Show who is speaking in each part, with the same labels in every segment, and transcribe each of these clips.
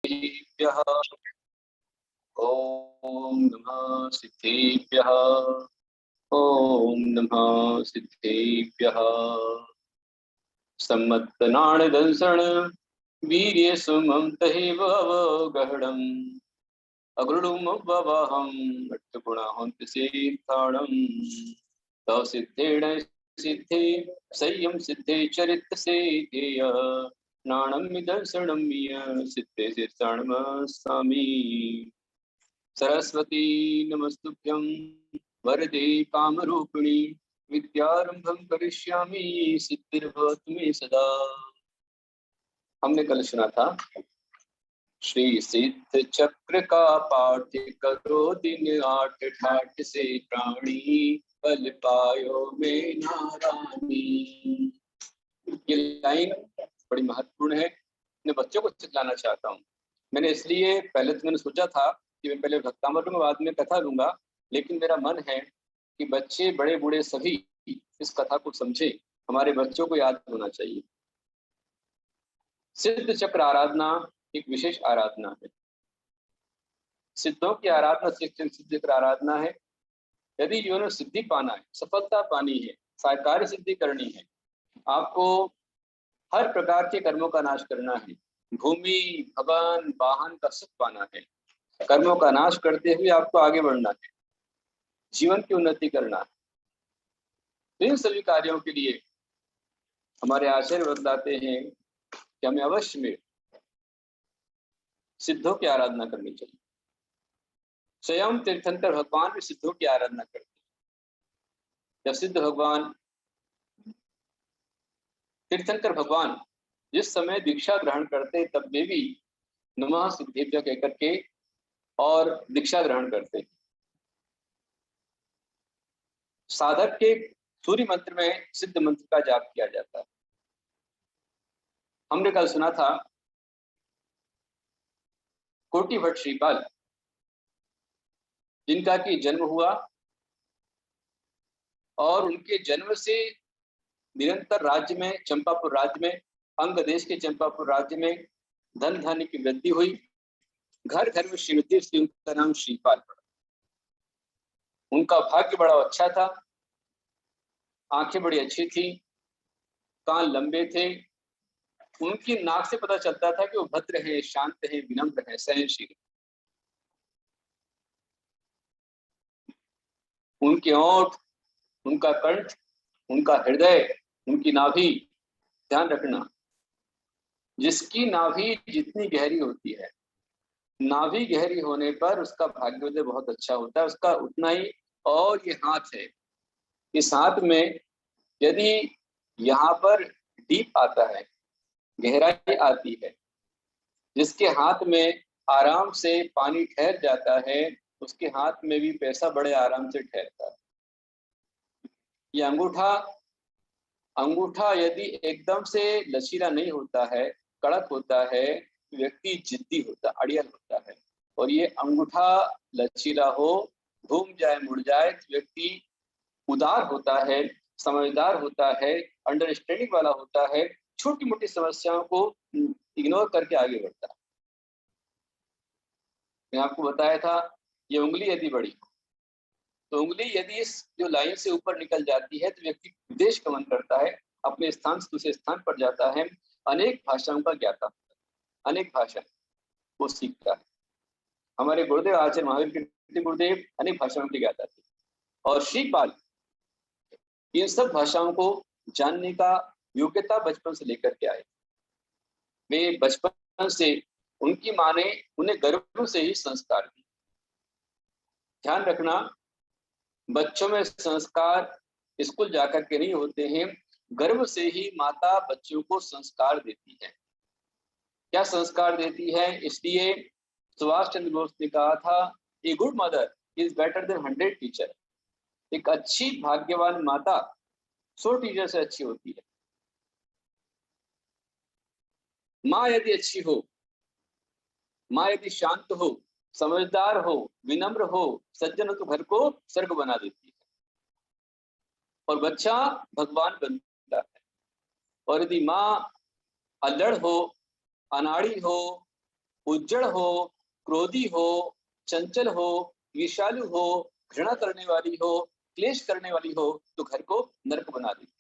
Speaker 1: सिद्धेभ्यः ॐ नमः सिद्धेभ्यः ॐ नमः सिद्धेभ्यः। सम्मत्तनाण दंसण वीर्य सुमं तहेव अवगहणम् अगृणुमवहम् अट्टगुणाहन्त सिद्धाणम् तव सिद्धेण सिद्धे संयम सिद्धे चरित सिद्धेय नाणं दर्शनं सिद्धे सिद्धाणमस्सामि। सरस्वती नमस्तुभ्यं वरदे कामरूपिणी विद्यारंभं करिष्यामि सिद्धिर्भवतु मे सदा। हमने कल सुना था श्री सिद्ध चक्र का पाठ करो दिन 8 ठाठ से प्राणी बल पायो में नारायणी। ये लाइन बड़ी महत्वपूर्ण है, मैं बच्चों को सिखाना चाहता हूँ। मैंने इसलिए पहले तो मैंने सोचा था कि मैं पहले भक्तामृत लूंगा बाद में कथा लूंगा, लेकिन मेरा मन है कि बच्चे बड़े बूढ़े सभी इस कथा को समझे, हमारे बच्चों को याद होना चाहिए। सिद्ध चक्र आराधना एक विशेष आराधना है। सिद्धों की आराधना सिद्ध चक्र आराधना है। यदि जीवन में सिद्धि पाना है, सफलता पानी है, साकार सिद्धि करनी है, आपको हर प्रकार के कर्मों का नाश करना है, भूमि भवन वाहन का सुख पाना है, कर्मों का नाश करते हुए आपको आगे बढ़ना है, जीवन की उन्नति करना है। तो इन सभी कार्यों के लिए हमारे आचार्य बतलाते हैं कि हमें अवश्य में सिद्धों की आराधना करनी चाहिए। स्वयं तीर्थंकर भगवान भी सिद्धों की आराधना करते हैं। जब सिद्ध भगवान तीर्थंकर भगवान जिस समय दीक्षा ग्रहण करते तब वे भी नमः सिद्धेभ्यः कहकर के और दीक्षा ग्रहण करते। साधक के सूर्य मंत्र में सिद्ध मंत्र का जाप किया जाता है। हमने कल सुना था कोटि भट्ट श्रीपाल जिनका की जन्म हुआ और उनके जन्म से निरंतर राज्य में, चंपापुर राज्य में, अंग देश के चंपापुर राज्य में धन धान्य की वृद्धि हुई। घर घर में श्रीमती श्री, उनका नाम श्रीपाल पड़ा। उनका भाग्य बड़ा अच्छा था, आंखें बड़ी अच्छी थी, कान लंबे थे। उनकी नाक से पता चलता था कि वो भद्र हैं, शांत हैं, विनम्र हैं, सहनशील। उनके ओंठ, उनका कंठ, उनका हृदय, उनकी नाभि, ध्यान रखना जिसकी नाभि जितनी गहरी होती है, नाभि गहरी होने पर उसका भाग्योदय बहुत अच्छा होता है, उसका उतना ही। और ये हाथ है, इस हाथ में यदि यहाँ पर डीप आता है, गहराई आती है, जिसके हाथ में आराम से पानी ठहर जाता है, उसके हाथ में भी पैसा बड़े आराम से ठहरता है। ये अंगूठा यदि एकदम से लचीला नहीं होता है, कड़क होता है, व्यक्ति जिद्दी होता, अड़ियल होता है। और ये अंगूठा लचीला हो, घूम जाए मुड़ जाए, व्यक्ति उदार होता है, समझदार होता है, अंडरस्टैंडिंग वाला होता है, छोटी मोटी समस्याओं को इग्नोर करके आगे बढ़ता है। मैं आपको बताया था ये उंगली यदि बड़ी हो तो उंगली यदि इस जो लाइन से ऊपर निकल जाती है तो व्यक्ति विदेश गमन करता है, अपने स्थान से दूसरे स्थान पर जाता है, अनेक भाषाओं का ज्ञाता होता है, अनेक भाषा वो सीखता है। हमारे गुरुदेव आचार्य महावीर कीर्ति गुरुदेव अनेक भाषाओं के ज्ञाता थे और श्रीपाल इन सब भाषाओं को जानने का योग्यता बचपन से लेकर के आए। वे बचपन से उनकी माँ ने उन्हें गर्भ से ही संस्कार दिए। ध्यान रखना, बच्चों में संस्कार स्कूल जाकर के नहीं होते हैं, गर्भ से ही माता बच्चों को संस्कार देती है। क्या संस्कार देती है? इसलिए सुभाष चंद्र बोस ने कहा था, a good mother is better than 100 teacher. एक अच्छी भाग्यवान माता 100 टीचर से अच्छी होती है। माँ यदि अच्छी हो, माँ यदि शांत हो, समझदार हो, विनम्र हो, सज्जन हो तो घर को स्वर्ग बना देती है और बच्चा भगवान बनता है। और यदि माँ अल्लड़ हो, अनाड़ी हो, उज्जड़ हो, क्रोधी हो, चंचल हो, विषालु हो, घृणा करने वाली हो, क्लेश करने वाली हो, तो घर को नरक बना देती।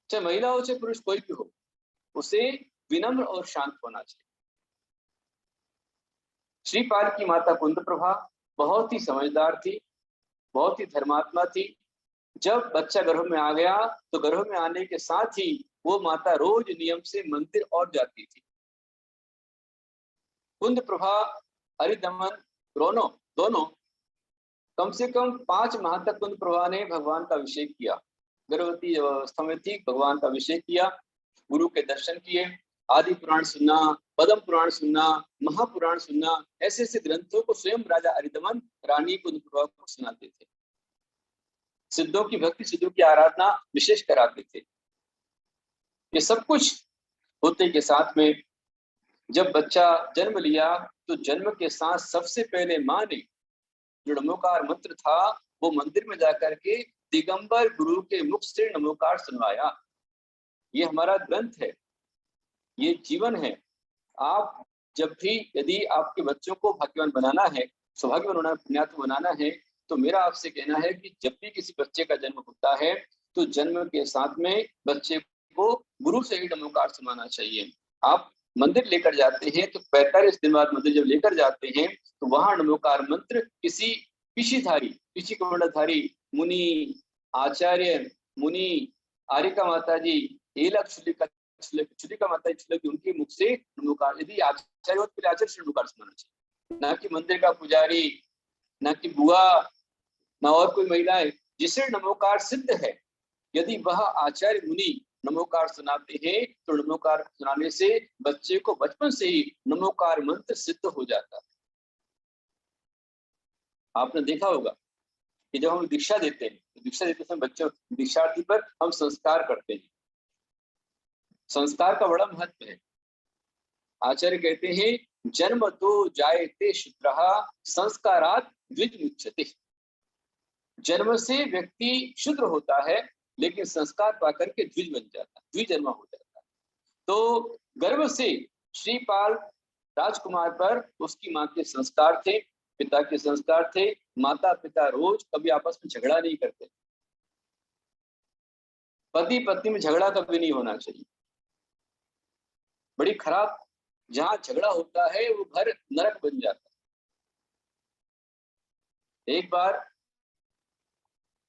Speaker 1: चाहे महिला हो चाहे पुरुष, कोई भी हो, उसे विनम्र और शांत होना चाहिए। श्रीपाल की माता कुंद प्रभा बहुत ही समझदार थी, बहुत ही धर्मात्मा थी। जब बच्चा गर्भ में आ गया तो गर्भ में आने के साथ ही वो माता रोज नियम से मंदिर और जाती थी। कुंद प्रभा, हरिदमन दोनों कम से कम 5 माह तक कुंद प्रभा ने भगवान का अभिषेक किया। गर्भवती अवस्था में थी, भगवान का अभिषेक किया, गुरु के दर्शन किए, आदि पुराण सुनना, पद्म पुराण सुनना, महापुराण सुनना, ऐसे ऐसे ग्रंथों को स्वयं राजा हरिदमन रानी कुंद प्रभा को सुनाते थे। सिद्धों की भक्ति, सिद्धों की आराधना विशेष कराते थे। ये सब कुछ होते के साथ में जब बच्चा जन्म लिया तो जन्म के साथ सबसे पहले माँ ने जो नमोकार मंत्र था वो मंदिर में जाकर के दिगंबर गुरु के मुख से नमोकार सुनवाया। ये हमारा ग्रंथ है, ये जीवन है। आप जब भी यदि आपके बच्चों को भाग्यवान बनाना है, सौभाग्यवान बनाना, पुण्यात्मा बनाना है, तो मेरा आपसे कहना है कि जब भी किसी बच्चे का जन्म होता है तो जन्म के साथ में बच्चे को गुरु से ही नमोकार सुनाना चाहिए। आप मंदिर लेकर जाते हैं तो 45 दिन बाद मंदिर जब लेकर जाते हैं तो वहां नमोकार मंत्र किसी पिछी कमंडलधारी मुनि, आचार्य, मुनि, आर्यका माता जी, छुलिका माता जी, उनके मुख से नमोकार, यदि आचार्य होते आचार्य से नमोकार सुनाना चाहिए, ना कि मंदिर का पुजारी, ना कि बुआ, ना और कोई महिलाएं। जिसे नमोकार सिद्ध है, यदि वह आचार्य मुनि नमोकार सुनाते हैं तो नमोकार सुनाने से बच्चे को बचपन से ही नमोकार मंत्र सिद्ध हो जाता है। आपने देखा होगा कि जब हम दीक्षा देते हैं तो दीक्षा देते समय बच्चों दीक्षार्थी पर हम संस्कार करते हैं। संस्कार का बड़ा महत्व है। आचार्य कहते हैं जन्म तो जायते शूद्रः संस्कारात् द्विज मुच्यते। जन्म से व्यक्ति शूद्र होता है लेकिन संस्कार पाकर के द्विज बन जाता है, द्विजन्म हो जाता है। तो गर्भ से श्रीपाल राजकुमार पर उसकी माँ के संस्कार थे, पिता के संस्कार थे। माता पिता रोज कभी आपस में झगड़ा नहीं करते। पति पत्नी में झगड़ा कभी नहीं होना चाहिए। बड़ी खराब, जहां झगड़ा होता है वो घर नरक बन जाता है। एक बार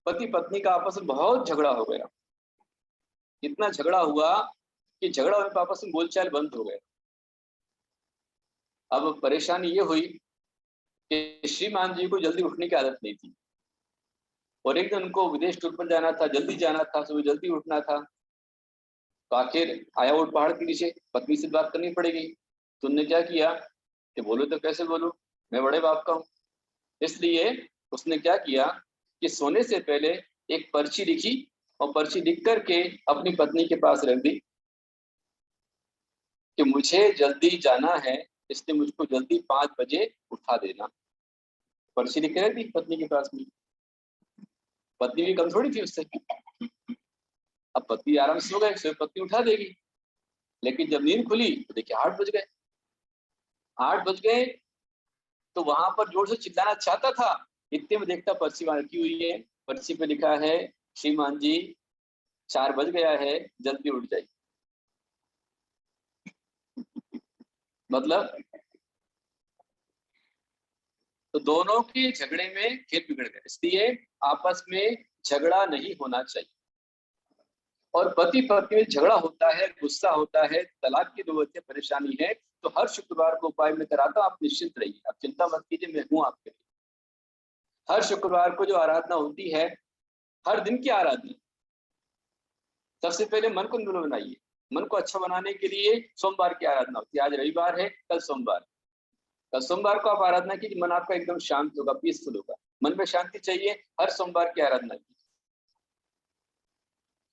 Speaker 1: पति पत्नी का आपस में बहुत झगड़ा हो गया। इतना झगड़ा हुआ कि झगड़ा होने पर आपस में बोलचाल बंद हो गया। अब परेशानी ये हुई कि श्रीमान जी को जल्दी उठने की आदत नहीं थी और एक दिन उनको विदेश टूर पर जाना था, जल्दी जाना था, सुबह जल्दी उठना था। तो आखिर आया वो पहाड़ के नीचे, पत्नी से बात करनी पड़ेगी। तो उन्होंने क्या किया कि बोलो तो कैसे बोलूं, मैं बड़े बाप का हूं। इसलिए उसने क्या किया कि सोने से पहले एक पर्ची लिखी और पर्ची लिख करके अपनी पत्नी के पास रख दी कि मुझे जल्दी जाना है, इसलिए मुझको जल्दी 5 बजे उठा देना। पर्ची लिख रख दी पत्नी के पास में। पत्नी भी कम थोड़ी थी उससे। अब पत्नी आराम से सो गए, फिर पत्नी उठा देगी। लेकिन जब नींद खुली तो देखिए 8 बज गए। 8 बज गए तो वहां पर जोर से चिल्लाना चाहता था, इतने में देखता पर्ची वहां रखी हुई है। पर्ची पे लिखा है श्रीमान जी 4 बज गया है, जल्दी उठ जाइए। मतलब तो दोनों के झगड़े में खेल बिगड़ गए। इसलिए आपस में झगड़ा नहीं होना चाहिए। और पति पत्नी में झगड़ा होता है, गुस्सा होता है, तलाक की नौबत है, परेशानी है, तो हर शुक्रवार को उपाय में कराता हूं, आप निश्चिंत रहिए, आप चिंता मत कीजिए, मैं हूं आपके लिए। हर शुक्रवार को जो आराधना होती है, हर दिन की आराधना, सबसे पहले मन को निर्मल बनाइए। मन को अच्छा बनाने के लिए सोमवार की आराधना होती है। आज रविवार है, कल सोमवार। कल सोमवार को आप आराधना कीजिए, मन आपका एकदम शांत होगा, पीसफुल होगा। मन में शांति चाहिए, हर सोमवार की आराधना कीजिए।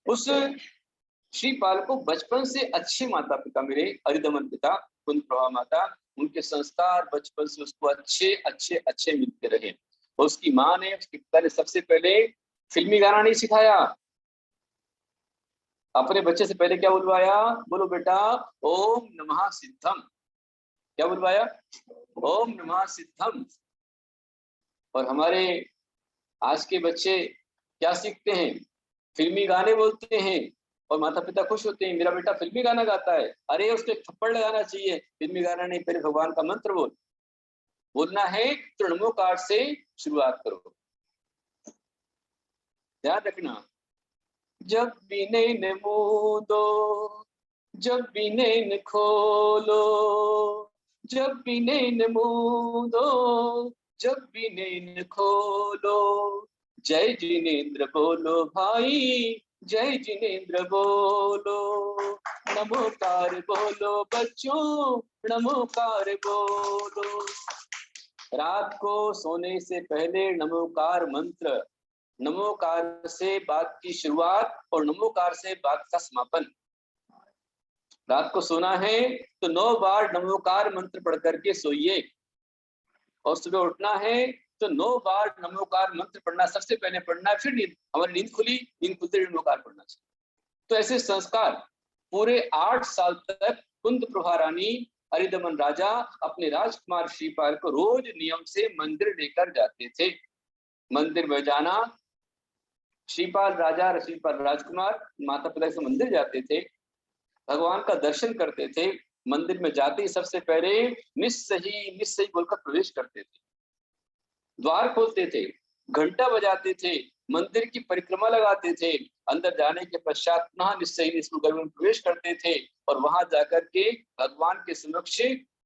Speaker 1: उस श्रीपाल को बचपन से अच्छे माता पिता मिले, हरिदमन पिता, कुंद प्रभा माता, उनके संस्कार बचपन से उसको अच्छे अच्छे अच्छे मिलते रहे। और उसकी माँ ने, उसके पिता ने सबसे पहले फिल्मी गाना नहीं सिखाया, अपने बच्चे से पहले क्या बुलवाया? बोलो बेटा, ओम नमः सिद्धम। क्या बुलवाया? ओम नमः सिद्धम। और हमारे आज के बच्चे क्या सीखते हैं? फिल्मी गाने बोलते हैं और माता पिता खुश होते हैं, मेरा बेटा फिल्मी गाना गाता है। अरे उसको एक थप्पड़ लगाना चाहिए। फिल्मी गाना नहीं, पहले भगवान का मंत्र बोलना है तो नमोकार से शुरुआत करो। ध्यान रखना, जब भी नैन मूंदो, जब भी नैन खोलो, जब भी नैन मूंदो, जब भी नैन खोलो, जय जिनेन्द्र बोलो भाई, जय जिनेन्द्र बोलो। नमोकार बोलो बच्चों, नमोकार बोलो। रात को सोने से पहले नमोकार मंत्र, नमोकार से बात की शुरुआत और नमोकार से बात का समापन। रात को सोना है तो 9 बार नमोकार मंत्र पढ़ करके सोइए, और सुबह उठना है तो 9 बार नमोकार मंत्र पढ़ना, सबसे पहले पढ़ना, फिर नींद, हमारी नींद खुली, नींद खुलते ही नमोकार पढ़ना चाहिए। तो ऐसे संस्कार पूरे 8 साल तक कुंद प्रभा रानी हरिदमन राजा अपने राजकुमार श्रीपाल को रोज नियम से मंदिर लेकर जाते थे। मंदिर में जाना, श्रीपाल राजा, श्रीपाल राजकुमार माता पिता से मंदिर जाते थे, भगवान का दर्शन करते थे। मंदिर में जाते ही सबसे पहले निस्सही बोलकर प्रवेश करते थे, द्वार खोलते थे, घंटा बजाते थे, मंदिर की परिक्रमा लगाते थे। अंदर जाने के पश्चात पुनः निस्सही में प्रवेश करते थे और वहां जाकर के भगवान के समक्ष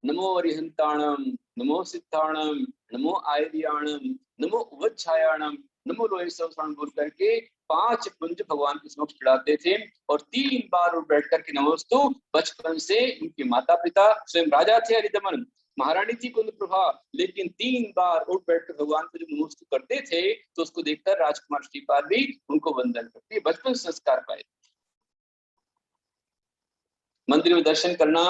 Speaker 1: नमो अरिहंताणम, नमो सिद्धाणम, नमो आयर्याणम, नमो उवच्छायाणम, नमो लोहितम बोल करके 5 कुंज भगवान के समक्ष चढ़ाते थे और 3 बार उठ बैठ करके नमोस्तु। बचपन से उनके माता पिता, स्वयं राजा थे हरिदमन, महारानी थी कुंद प्रभा, लेकिन 3 बार उठ बैठकर भगवान को जब नमोस्तु करते थे तो उसको देखकर राजकुमार श्रीपाल भी उनको वंदन करते, बचपन संस्कार पाए। मंदिर में दर्शन करना,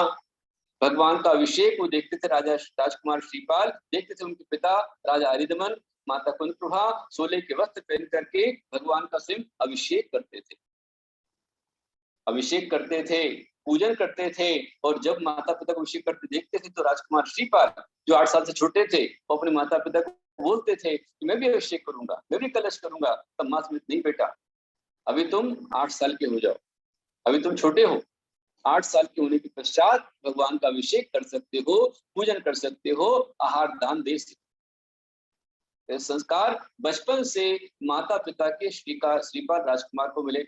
Speaker 1: भगवान का अभिषेक वो देखते थे, राजकुमार श्रीपाल देखते थे, उनके पिता राजा हरिदमन, माता कुंद प्रभा सोले के वस्त्र पहन करके भगवान का स्वयं अभिषेक करते थे, अभिषेक करते थे, पूजन करते थे। और जब माता पिता को अभिषेक करते देखते थे तो राजकुमार श्रीपाल जो 8 साल से छोटे थे वो अपने माता पिता को बोलते थे कि मैं भी अभिषेक करूंगा, मैं भी कलश करूंगा। तब माँ समझ, नहीं बेटा, अभी तुम 8 साल के हो जाओ, अभी तुम छोटे हो, 8 साल के होने के पश्चात भगवान का अभिषेक कर सकते हो, पूजन कर सकते हो, आहार दान दे सकते। संस्कार बचपन से माता पिता के श्रीपाल राजकुमार को मिले।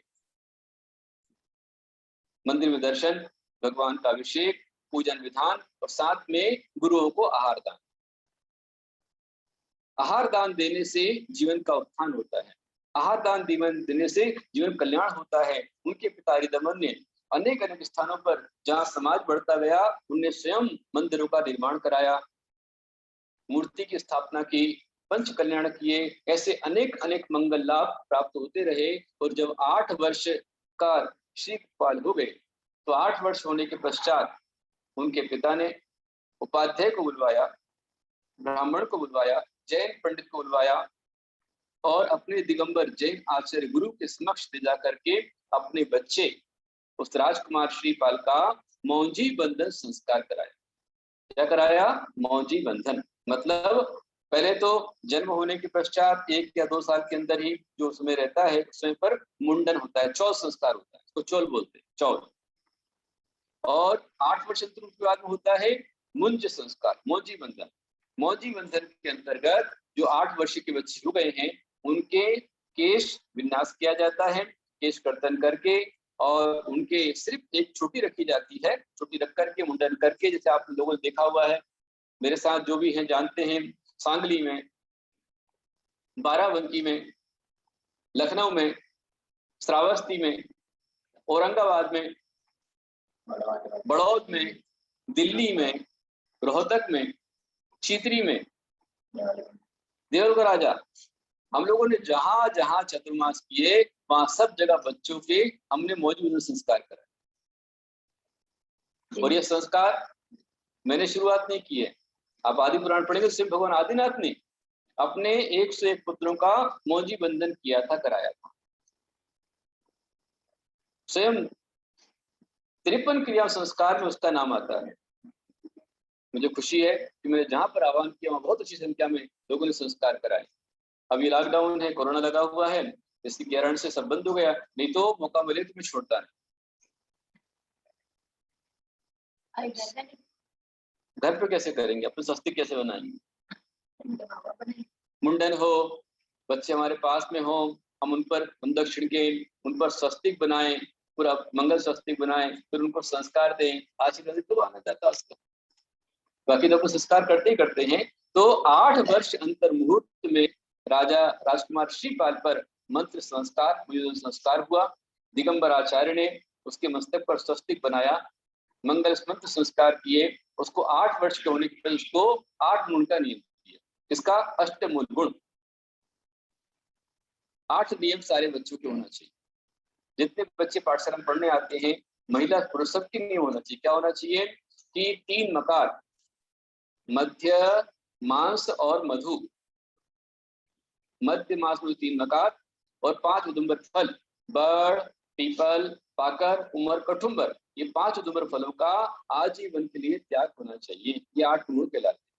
Speaker 1: मंदिर में दर्शन, भगवान का अभिषेक, पूजन विधान और साथ में गुरुओं को आहार दान। आहार दान देने से जीवन का उत्थान होता है, आहार दान देने से जीवन कल्याण होता है। उनके पिता हरिदमन ने अनेक अनेक स्थानों पर जहां समाज बढ़ता गया, उनने स्वयं मंदिरों का निर्माण कराया, मूर्ति की स्थापना की, पंच कल्याण किए, ऐसे अनेक अनेक मंगल लाभ प्राप्त होते रहे। और जब 8 वर्ष का श्रीपाल हो गए तो 8 वर्ष होने के पश्चात उनके पिता ने उपाध्याय को बुलवाया, ब्राह्मण को बुलवाया, जैन पंडित को बुलवाया और अपने दिगंबर जैन आचार्य गुरु के समक्ष ले जा करके अपने बच्चे उस राजकुमार श्रीपाल का मौंजी बंधन संस्कार कराया। क्या कराया? मौंजी बंधन। मतलब पहले तो जन्म होने के पश्चात 1 या 2 साल के अंदर ही जो उसमें रहता है स्वयं पर मुंडन होता है, चौल संस्कार होता है, उसको चौल बोलते हैं, चौल। और 8 वर्ष के बाद में होता है मुंज संस्कार, मौंजी बंधन। मौंजी बंधन के अंतर्गत जो 8 वर्ष के बच्चे हो गए हैं उनके केश विन्यास किया जाता है, केश कर्तन करके, और उनके सिर्फ एक छोटी रखी जाती है, छोटी रख करके मुंडन करके, जैसे आप लोगों ने देखा हुआ है, मेरे साथ जो भी हैं जानते हैं, सांगली में, बाराबंकी में, लखनऊ में, श्रावस्ती में, औरंगाबाद में, बड़ौद में, दिल्ली में, रोहतक में, चितरी में, देवलगा राजा, हम लोगों ने जहां जहां चतुर्मास किए वहां सब जगह बच्चों के हमने मौजूद संस्कार कराए। और ये संस्कार मैंने शुरुआत नहीं की है, आप आदि पुराण पढ़ेंगे, शिव भगवान आदिनाथ ने अपने 101 पुत्रों का मौंजी बंधन किया था, कराया था। स्वयं 53 क्रिया संस्कार में उसका नाम आता है। मुझे खुशी है कि मैंने जहां पर आह्वान किया वहां बहुत अच्छी संख्या में लोगों ने संस्कार कराए। अभी लॉकडाउन है, कोरोना लगा हुआ है, इसके कारण से सब बंद हो गया, नहीं तो मौका मिले तो मैं छोड़ता नहीं। घर पे कैसे करेंगे, अपने स्वस्तिक कैसे बनाएंगे? मुंडन हो, बच्चे हमारे पास में हो, हम उन पर बंधक छिड़के, उन पर स्वस्तिक बनाएं, पूरा मंगल स्वस्तिक बनाएं, फिर उनको संस्कार दें, आशीर्वाद तो आना जाता है उसका। बाकी लोग संस्कार करते ही करते हैं। तो 8 वर्ष अंतर मुहूर्त में राजा राजकुमार श्रीपाल पर मंत्र संस्कार हुआ। दिगंबर आचार्य ने उसके मस्तक पर स्वस्तिक बनाया, मंगल मंत्र संस्कार किए। उसको 8 वर्ष के होने के बाद उसको 8 गुण का नियम दिया। इसका अष्टमूल गुण, 8 नियम सारे बच्चों के होना चाहिए। जितने बच्चे पाठशाला में पढ़ने आते हैं, महिला पुरुष सबके नियम होना चाहिए। क्या होना चाहिए कि 3 मकार, मध्य, मांस और मधु। मध्य मांस में 3 मकार और 5 उदुम्बर फल, बड़, पीपल, पाकर, उमर, कठुम्बर, ये 5 उदुम्बर फलों का आजीवन के लिए त्याग होना चाहिए। ये 8 गुण कहलाते हैं।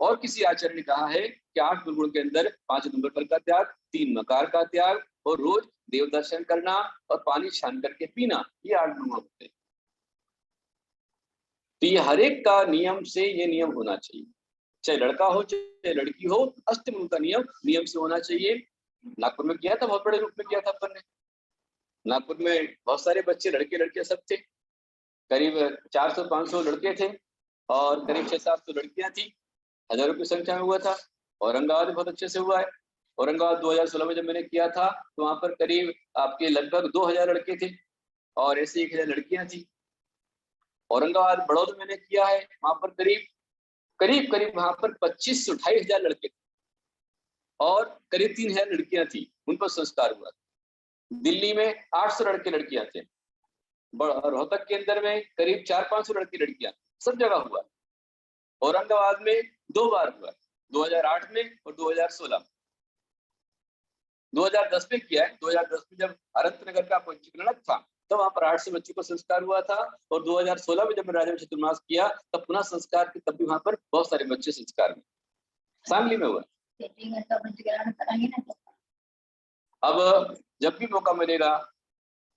Speaker 1: और किसी आचार्य ने कहा है कि 8 गुण के अंदर 5 उदुम्बर फल का त्याग, 3 मकार का त्याग और रोज देव दर्शन करना और पानी छान करके पीना, ये 8 गुण होते हैं। तो ये हर एक का नियम से ये नियम होना चाहिए, चाहे लड़का हो चाहे लड़की हो, अष्टमूल का नियम से होना चाहिए। नागपुर में किया था, बहुत बड़े रूप में किया था अपन ने। नागपुर में बहुत सारे बच्चे, लड़के लड़कियां सब थे, करीब 400-500 लड़के थे और करीब 600-700 लड़कियां थी। हजारों की संख्या में हुआ था। औरंगाबाद में बहुत अच्छे से हुआ है। औरंगाबाद 2016 में जब मैंने किया था तो वहां पर करीब आपके लगभग 2000 लड़के थे और ऐसे 1000 लड़कियां थी। औरंगाबाद बड़ौदा मैंने किया है, वहां पर करीब करीब वहां पर 25 से 28,000 लड़के थे और करीब 3000 लड़कियां थी, उन पर संस्कार हुआ। दिल्ली में 800 लड़के लड़कियां थे, रोहतक के अंदर में करीब 400-500 लड़के लड़कियां, सब जगह हुआ। औरंगाबाद में 2 बार हुआ, 2008 में और 2016। 2010 में किया है। 2010 में जब अनंत नगर का पंचकलनक था तो वहां पर 800 बच्चों को संस्कार हुआ था और 2016 में जब राजा चतुर्मास किया तब पुनः संस्कार के, तब भी वहां पर बहुत सारे बच्चे संस्कार में शामिल में हुआ। अब जब भी मौका मिलेगा,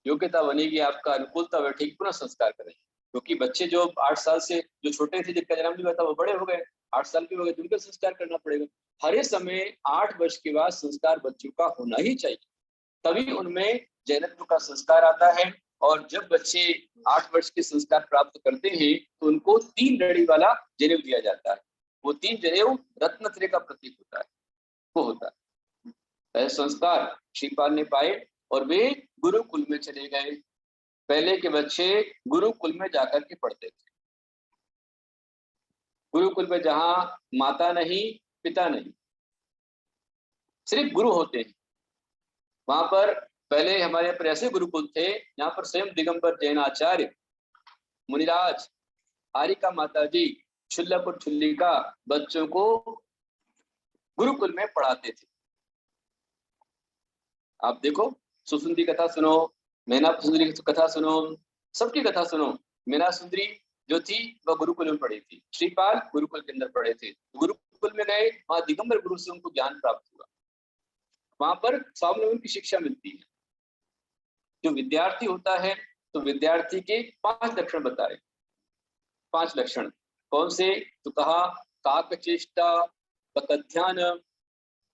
Speaker 1: योग्यता बनेगी, आपका अनुकूलता बैठेगी, पुनः संस्कार करेंगे। क्योंकि बच्चे जो 8 साल से जो छोटे थे, जिनका जन्म नहीं हुआ था, वो बड़े हो गए, 8 साल के हो गए, तो उनका संस्कार करना पड़ेगा। हर एक समय 8 वर्ष के बाद संस्कार बच्चों का होना ही चाहिए, तभी उनमें जैनत्व का संस्कार आता है। और जब बच्चे 8 वर्ष के संस्कार प्राप्त करते हैं तो उनको 3 लड़ी वाला जनेऊ दिया जाता है। वो 3 जनेऊ रत्नत्रय का प्रतीक होता है, वो होता है। संस्कार श्रीपाल ने पाए और वे गुरुकुल में चले गए। पहले के बच्चे गुरुकुल में जाकर के पढ़ते थे। गुरुकुल में जहां माता नहीं, पिता नहीं, सिर्फ गुरु होते हैं। वहां पर पहले हमारे यहाँ पर ऐसे गुरुकुल थे, यहाँ पर स्वयं दिगंबर जैन आचार्य, मुनिराज, हारिका माता जी, क्षुल्लक और क्षुल्लिका बच्चों को गुरुकुल में पढ़ाते थे। आप देखो, सुसुंदरी कथा सुनो, मैना सुंदरी की कथा सुनो, सबकी कथा सुनो। मैना सुंदरी जो थी वह गुरुकुल में पढ़ी थी, श्रीपाल गुरुकुल के अंदर पढ़े थे। गुरुकुल में गए, वहां दिगंबर गुरु से उनको ज्ञान प्राप्त हुआ। वहां पर स्वावलंबन की शिक्षा मिलती है। जो विद्यार्थी होता है तो विद्यार्थी के 5 लक्षण बताए। 5 लक्षण कौन से? तो कहा काकचेष्टा, बकध्यान,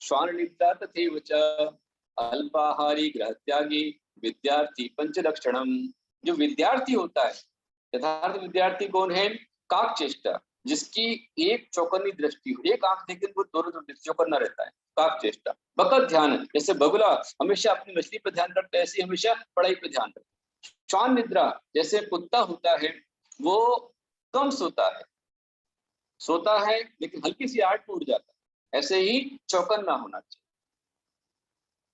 Speaker 1: श्वान निद्रा तथैव च अल्पाहारी गृहत्यागी विद्यार्थी पंचलक्षणम। जो विद्यार्थी होता है, यथार्थ विद्यार्थी कौन है? काकचेष्टा, जिसकी एक चौकन्नी दृष्टि हो, एक आंख देखे वो दोनों तरफ चौकन्ना रहता है, काकचेष्टा। बकत ध्यान, जैसे बगुला हमेशा अपनी मछली पर ध्यान रखता है, ऐसे हमेशा पढ़ाई पर ध्यान रखता। श्वान निद्रा, जैसे कुत्ता होता है वो कम सोता है लेकिन हल्की सी आहट में उठ जाता है, ऐसे ही चौकन्ना होना चाहिए।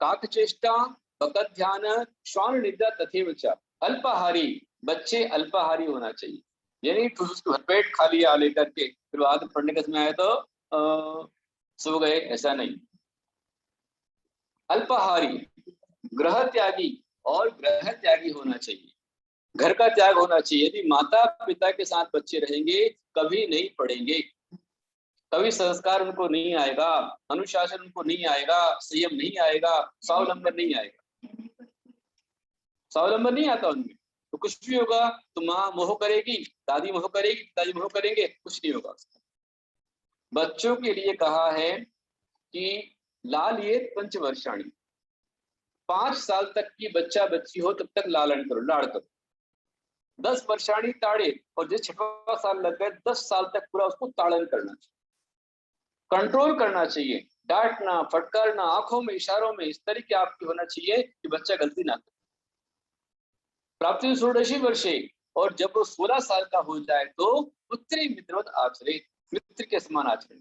Speaker 1: काकचेष्टा, बकत ध्यान, श्वान निद्रा तथैव च अल्पाहारी, बच्चे अल्पाहारी होना चाहिए। यानी उसको भरपेट खा लिया लेकर के फिर बाद पढ़ने का समय आया तो सो गए, ऐसा नहीं। अल्पाहारी, गृह त्यागी, और ग्रह त्यागी होना चाहिए, घर का त्याग होना चाहिए। यदि माता पिता के साथ बच्चे रहेंगे कभी नहीं पढ़ेंगे, कभी संस्कार उनको नहीं आएगा, अनुशासन उनको नहीं आएगा, संयम नहीं आएगा, स्वावलंबन नहीं आएगा, स्वावलंबन नहीं आता उनमें। तो कुछ भी होगा तो माँ मोह करेगी, दादी मोह करेगी, पिताजी मोह करेंगे, कुछ नहीं होगा। बच्चों के लिए कहा है कि लालियेत पंचवर्षाणि, 5 साल तक की बच्चा बच्ची हो तब तक लालन करो, लाड़ करो। 10 वर्षाणी ताड़े, और जिस 6वां साल लग गए 10 साल तक पूरा उसको ताड़न करना चाहिए, कंट्रोल करना चाहिए, डांटना, फटकारना, आंखों में, इशारों में इस तरीके आपकी होना चाहिए कि बच्चा गलती ना करे। प्राप्ति 16 वर्षे, और जब वो 16 साल का हो जाए तो पुत्री मित्रवत आचरे, मित्र के समान आचरण।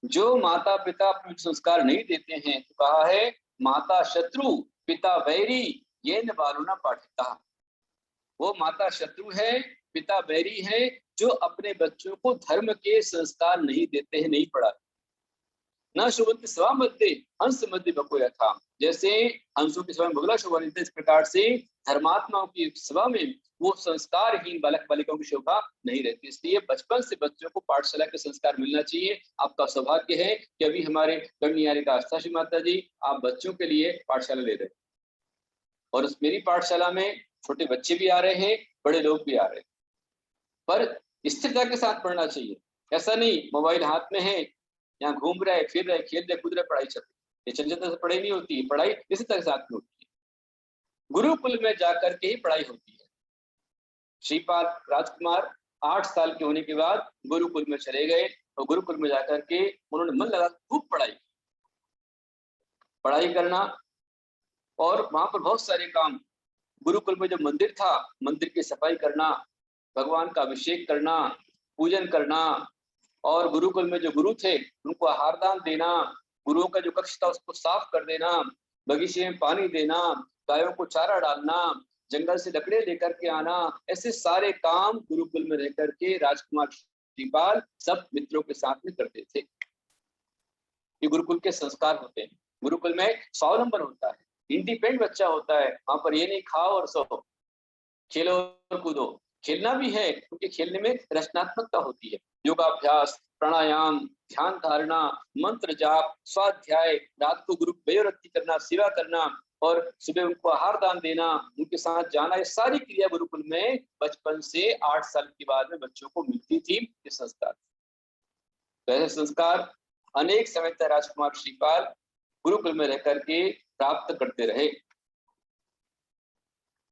Speaker 1: जो माता पिता अपने संस्कार नहीं देते हैं तो कहा है माता शत्रु पिता वैरी ये न बालो न पाठिता। वो माता शत्रु है, पिता वैरी है, जो अपने बच्चों को धर्म के संस्कार नहीं देते हैं, नहीं पढ़ाते। न शुभंति सभा मध्य हंस मध्य बको यथा, जैसे हंसों की सभा में बगुला शोभा नहीं, इस प्रकार से धर्मात्माओं की सभा में वो संस्कारहीन बालक बालिकाओं की शोभा नहीं रहती। इसलिए बचपन से बच्चों को पाठशाला के संस्कार मिलना चाहिए। आपका सौभाग्य है कि अभी हमारे गणनियारी का आस्था श्री माता जी आप बच्चों के लिए पाठशाला ले रहे हैं, और उस मेरी पाठशाला में छोटे बच्चे भी आ रहे हैं, बड़े लोग भी आ रहे हैं, पर स्थिरता के साथ पढ़ना चाहिए। ऐसा नहीं मोबाइल हाथ में है, यहाँ घूम रहे, फिर रहे, खेल रहे, कूद रहे, पढ़ाई चल रही, ये चंचलता से पढ़ाई नहीं होती है। पढ़ाई इसी तरह साथ में होती है, गुरुकुल में जाकर के ही पढ़ाई होती है। श्रीपाद राजकुमार 8 साल के होने के बाद गुरुकुल में चले गए, और गुरुकुल में जाकर के उन्होंने मन लगा खूब पढ़ाई करना, और वहां पर बहुत सारे काम। गुरुकुल में जो मंदिर था, मंदिर की सफाई करना, भगवान का अभिषेक करना, पूजन करना, और गुरुकुल में जो गुरु थे उनको आहार दान देना, गुरुओं का जो कक्ष था उसको साफ कर देना, बगीचे में पानी देना, गायों को चारा डालना, जंगल से लकड़े लेकर के आना, ऐसे सारे काम गुरुकुल में रह करके राजकुमार श्रीपाल सब मित्रों के साथ में करते थे। ये गुरुकुल के संस्कार होते हैं। गुरुकुल में स्वावलंबन होता है, इंडिपेंडेंट बच्चा होता है। वहां पर ये नहीं खाओ और सो, खेलो और कूदो। खेलना भी है क्योंकि खेलने में रचनात्मकता होती है। योगाभ्यास, प्राणायाम, ध्यान धारणा, मंत्र जाप, स्वाध्याय, रात को गुरु वयोवृत्ति करना, सेवा करना, और सुबह उनको आहार दान देना, उनके साथ जाना, ये सारी क्रिया गुरुकुल में बचपन से 8 साल की बाद में बच्चों को मिलती थी। ये संस्कार, वैसे संस्कार अनेक समय तक राजकुमार श्रीपाल गुरुकुल में रह करके प्राप्त करते रहे,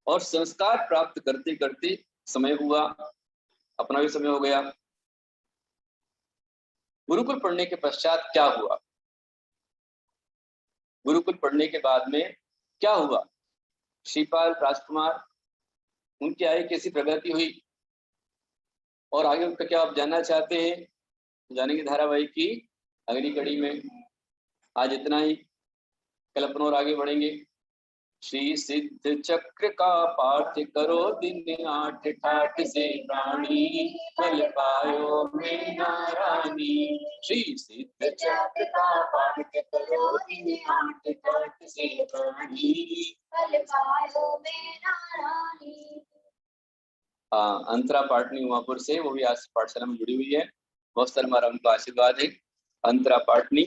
Speaker 1: और संस्कार प्राप्त करते करते समय हुआ, अपना भी समय हो गया। गुरुकुल पढ़ने के पश्चात क्या हुआ, गुरुकुल पढ़ने के बाद में क्या हुआ, श्रीपाल राजकुमार उनकी आगे कैसी प्रगति हुई, और आगे उनका क्या आप जानना चाहते हैं, जानेंगे धारावाहिक की अगली कड़ी में। आज इतना ही, कल अपन और आगे बढ़ेंगे। श्री सिद्ध चक्र का पाठ करो दिन 8 ठाठ से प्राणी, फल पायो में नारायणी। श्री सिद्ध चक्र का पाठ करो दिन 8 ठाठ से प्राणी, फल पायो में नारायणी। अंतरा पाटनी उमापुर से, वो भी आज पाठशाला में जुड़ी हुई है। बहुत सारा हमारा उनका आशीर्वाद है। अंतरा पाटनी